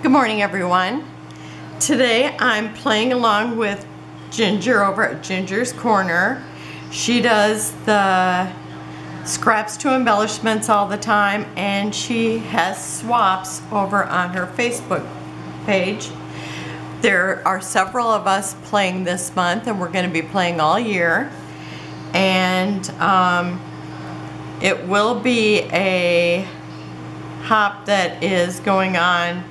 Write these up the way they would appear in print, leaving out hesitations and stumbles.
Good morning, everyone. Today I'm playing along with Ginger over at Ginger's Corner. She does the scraps to embellishments all the time, and she has swaps over on her Facebook page. There are several of us playing this month, and we're going to be playing all year. And it will be a hop that is going on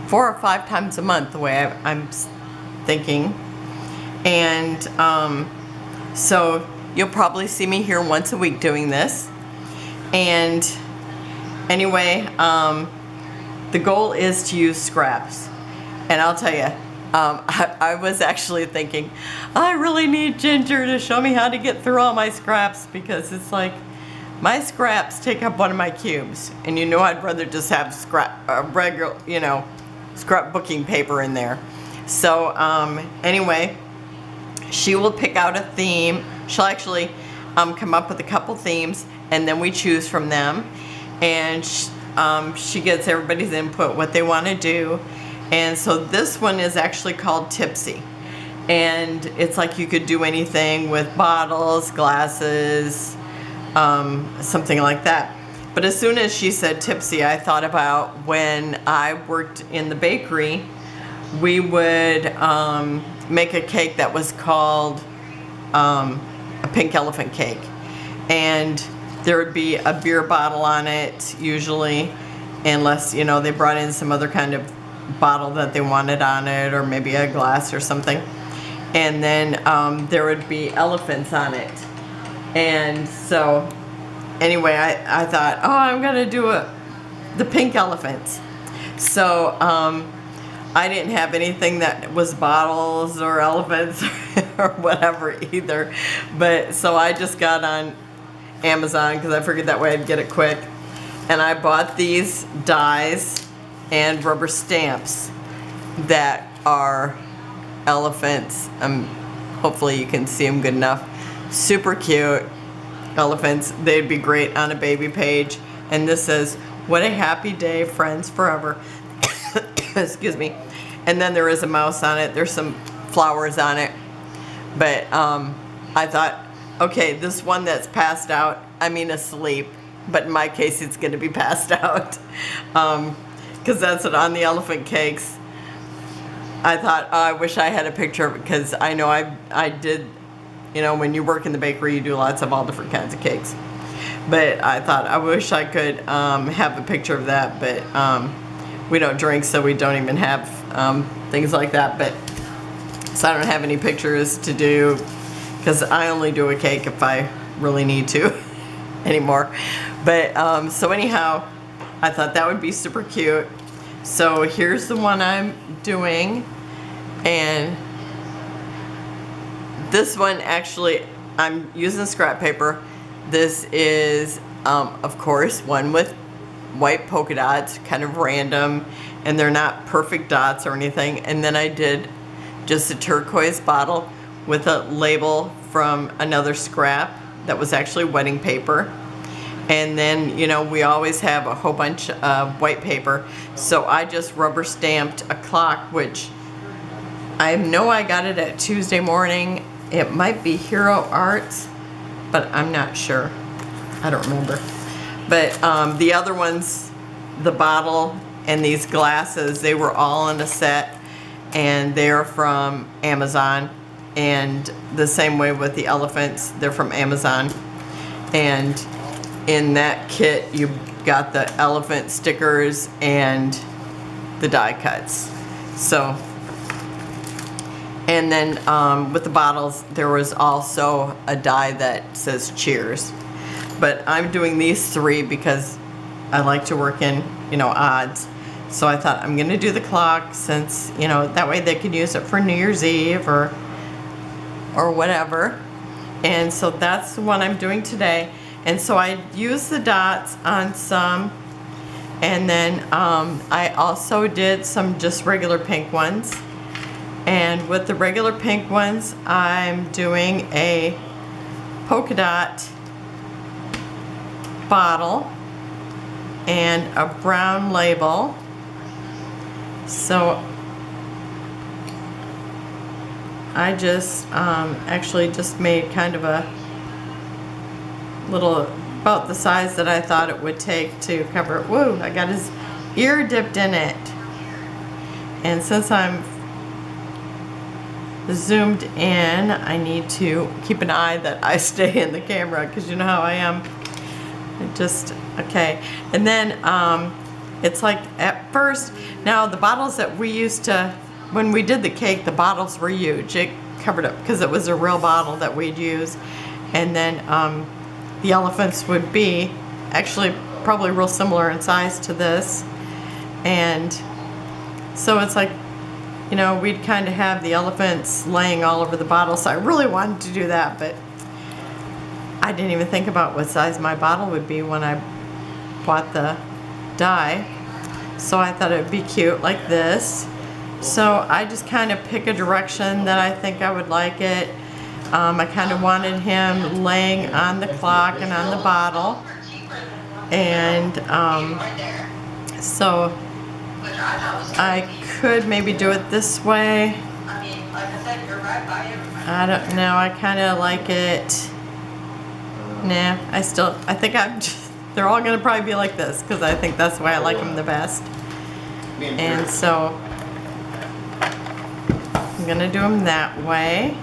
4 or 5 times a month, the way I'm thinking. And so you'll probably see me here once a week doing this. And anyway, the goal is to use scraps. And I'll tell you, I was actually thinking, I really need Ginger to show me how to get through all my scraps, because it's like my scraps take up one of my cubes, and you know I'd rather just have regular, scrapbooking paper in there. So anyway, she will pick out a theme. She'll actually come up with a couple themes, and then we choose from them. And she gets everybody's input, what they want to do. And so this one is actually called Tipsy. And it's like you could do anything with bottles, glasses, something like that. But as soon as she said Tipsy, I thought about when I worked in the bakery, we would make a cake that was called a pink elephant cake. And there would be a beer bottle on it, usually, unless, they brought in some other kind of bottle that they wanted on it, or maybe a glass or something. And then there would be elephants on it. And so anyway, I thought, I'm gonna do the pink elephants. So I didn't have anything that was bottles or elephants or whatever either. But so I just got on Amazon, because I figured that way I'd get it quick. And I bought these dies and rubber stamps that are elephants. Hopefully you can see them good enough. Super cute elephants. They'd be great on a baby page. And this says, "What a happy day, friends forever." Excuse me. And then there is a mouse on it. There's some flowers on it. But I thought, okay, this one that's passed out, asleep, but in my case it's going to be passed out. Because that's it on the elephant cakes. I thought, I wish I had a picture of it, because I know I did, when you work in the bakery, you do lots of all different kinds of cakes. But I thought, I wish I could have a picture of that, but we don't drink, so we don't even have things like that. But so I don't have any pictures to do, because I only do a cake if I really need to anymore. But so anyhow, I thought that would be super cute. So here's the one I'm doing. And this one, actually, I'm using scrap paper. This is, of course, one with white polka dots, kind of random, and they're not perfect dots or anything. And then I did just a turquoise bottle with a label from another scrap that was actually wedding paper. And then, we always have a whole bunch of white paper. So I just rubber stamped a clock, which I know I got it at Tuesday Morning. It might be Hero Arts, but I'm not sure. I don't remember. But the other ones, the bottle and these glasses, they were all in a set, and they're from Amazon. And the same way with the elephants, they're from Amazon. And in that kit, you got the elephant stickers and the die cuts. So, and then with the bottles, there was also a die that says cheers. But I'm doing these 3 because I like to work in, odds. So I thought, I'm gonna do the clock, since, that way they can use it for New Year's Eve or whatever. And so that's the one I'm doing today. And so I used the dots on some, and then I also did some just regular pink ones. And with the regular pink ones, I'm doing a polka dot bottle and a brown label. So I just actually just made kind of a little, about the size that I thought it would take to cover it. Whoa, I got his ear dipped in it. And since I'm zoomed in, I need to keep an eye that I stay in the camera, because you know how I am. Okay. And then it's like at first, now the bottles that we used to, when we did the cake, the bottles were huge. It covered up because it was a real bottle that we'd use. And then the elephants would be actually probably real similar in size to this. And so it's like, you know, we'd kind of have the elephants laying all over the bottle. So I really wanted to do that, but I didn't even think about what size my bottle would be when I bought the die. So I thought it would be cute like this. So I just kind of pick a direction that I think I would like it. I kind of wanted him laying on the clock and on the bottle. And so I could maybe do it this way. I don't know, I kind of like it. Nah, I think they're all gonna probably be like this, because I think that's the way I like them the best. And so I'm gonna do them that way,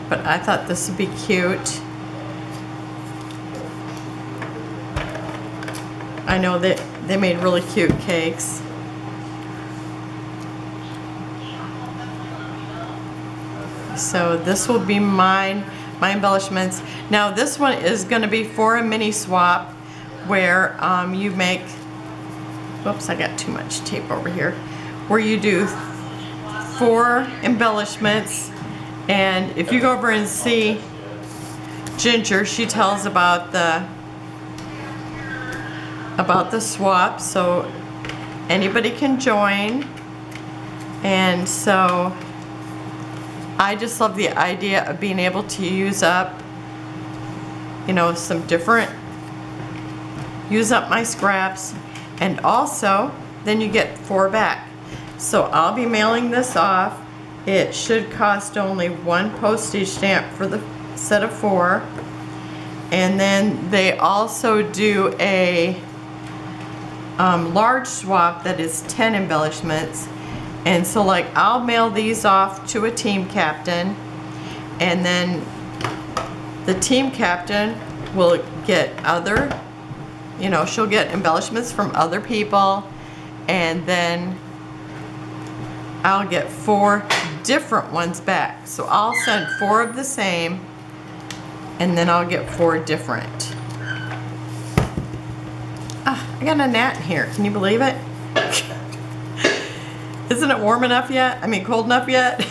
but I thought this would be cute. I know that they made really cute cakes. So this will be my embellishments. Now this one is going to be for a mini swap, where you make, whoops, I got too much tape over here, where you do 4 embellishments. And if you go over and see Ginger, she tells about the swap, so anybody can join. And so I just love the idea of being able to use up, you know, use up my scraps, and also then you get 4 back. So I'll be mailing this off. It should cost only 1 postage stamp for the set of 4. And then they also do a large swap that is 10 embellishments. And so like I'll mail these off to a team captain, and then the team captain will get other, you know, she'll get embellishments from other people, and then I'll get 4 different ones back. So I'll send 4 of the same, and then I'll get 4 different. Ah, I got a gnat in here. Can you believe it? Isn't it warm enough yet? I mean, cold enough yet?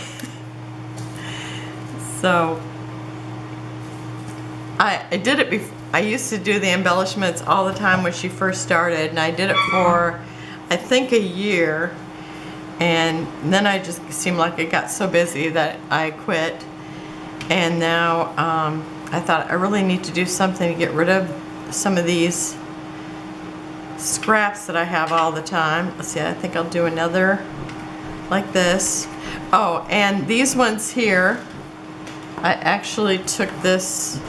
So I did it before. I used to do the embellishments all the time when she first started, and I did it for I think a year, and then I just seemed like it got so busy that I quit. And now I thought I really need to do something to get rid of some of these scraps that I have all the time. Let's see, I think I'll do another like this. Oh, and these ones here, I actually took this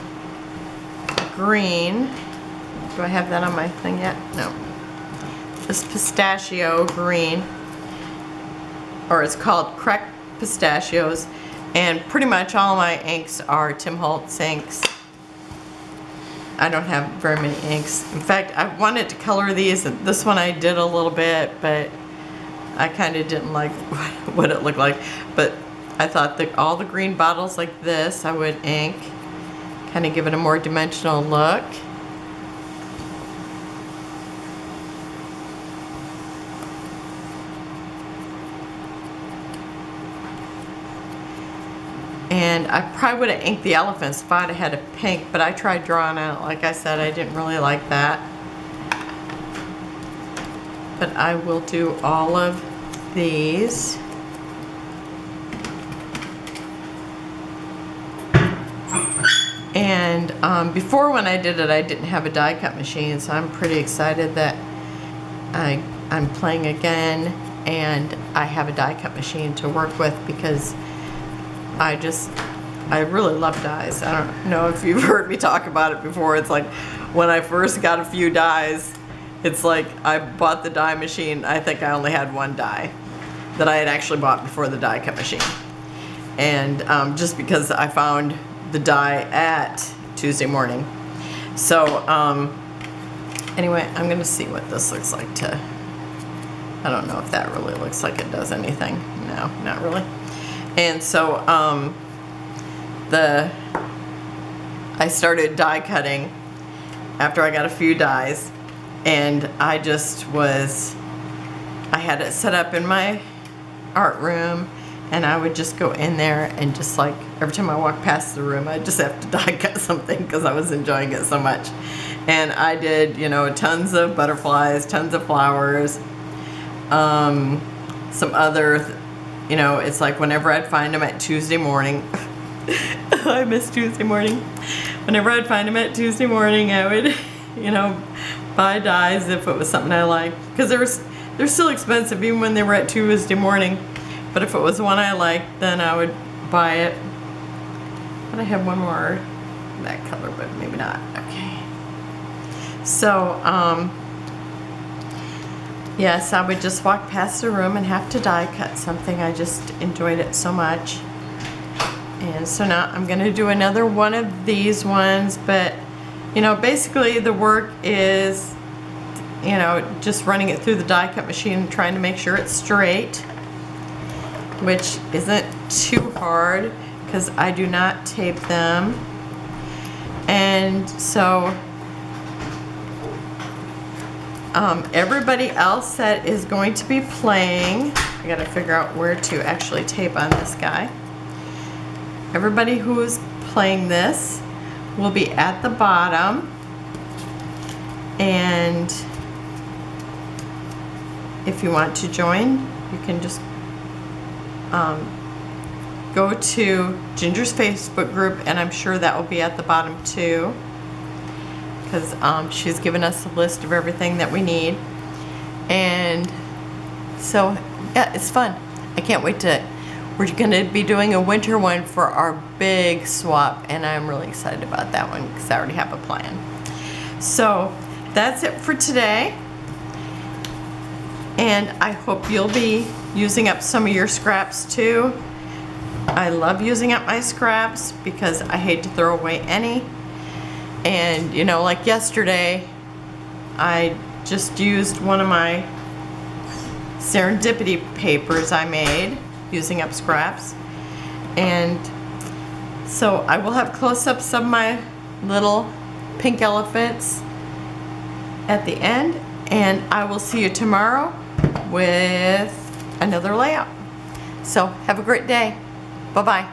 green. Do I have that on my thing yet? No. This pistachio green, or it's called Cracked Pistachios, and pretty much all my inks are Tim Holtz inks. I don't have very many inks. In fact, I wanted to color these, and this one I did a little bit, but I kind of didn't like what it looked like. But I thought that all the green bottles like this I would ink, kind of give it a more dimensional look. And I probably would have inked the elephants if I'd have had a pink, but I tried drawing out. Like I said, I didn't really like that. But I will do all of these. And before, when I did it, I didn't have a die cut machine, so I'm pretty excited that I'm playing again. and I have a die cut machine to work with because I really love dies. I don't know if you've heard me talk about it before. It's like when I first got a few dies, it's like I bought the die machine. I think I only had one die that I had actually bought before the die cut machine. And just because I found the die at Tuesday morning. So anyway, I'm gonna see what this looks like I don't know if that really looks like it does anything. No, not really. And so I started die cutting after I got a few dies, and I had it set up in my art room, and I would just go in there and just like every time I walk past the room, I just have to die cut something because I was enjoying it so much. And I did, you know, tons of butterflies, tons of flowers, some other, you know, it's like whenever I'd find them at Tuesday morning, I miss Tuesday morning. Whenever I'd find them at Tuesday morning, I would, you know, buy dies if it was something I liked, because they're still expensive even when they were at Tuesday morning. But if it was one I liked, then I would buy it. But I have one more that color, but maybe not. Okay. So, yes, I would just walk past the room and have to die cut something. I just enjoyed it so much. And so now I'm going to do another one of these ones, but, you know, basically the work is, you know, just running it through the die cut machine and trying to make sure it's straight, which isn't too hard because I do not tape them. And so everybody else that is going to be playing, I gotta figure out where to actually tape on this guy. Everybody who is playing this will be at the bottom, and if you want to join, you can just go to Ginger's Facebook group, and I'm sure that will be at the bottom too, because she's given us a list of everything that we need. And so yeah, it's fun. I can't wait we're gonna be doing a winter one for our big swap, and I'm really excited about that one because I already have a plan. So that's it for today, and I hope you'll be using up some of your scraps too. I love using up my scraps because I hate to throw away any. And you know, like yesterday, I just used one of my serendipity papers I made using up scraps. And so I will have close-ups of my little pink elephants at the end, and I will see you tomorrow with another layout. So have a great day. Bye-bye.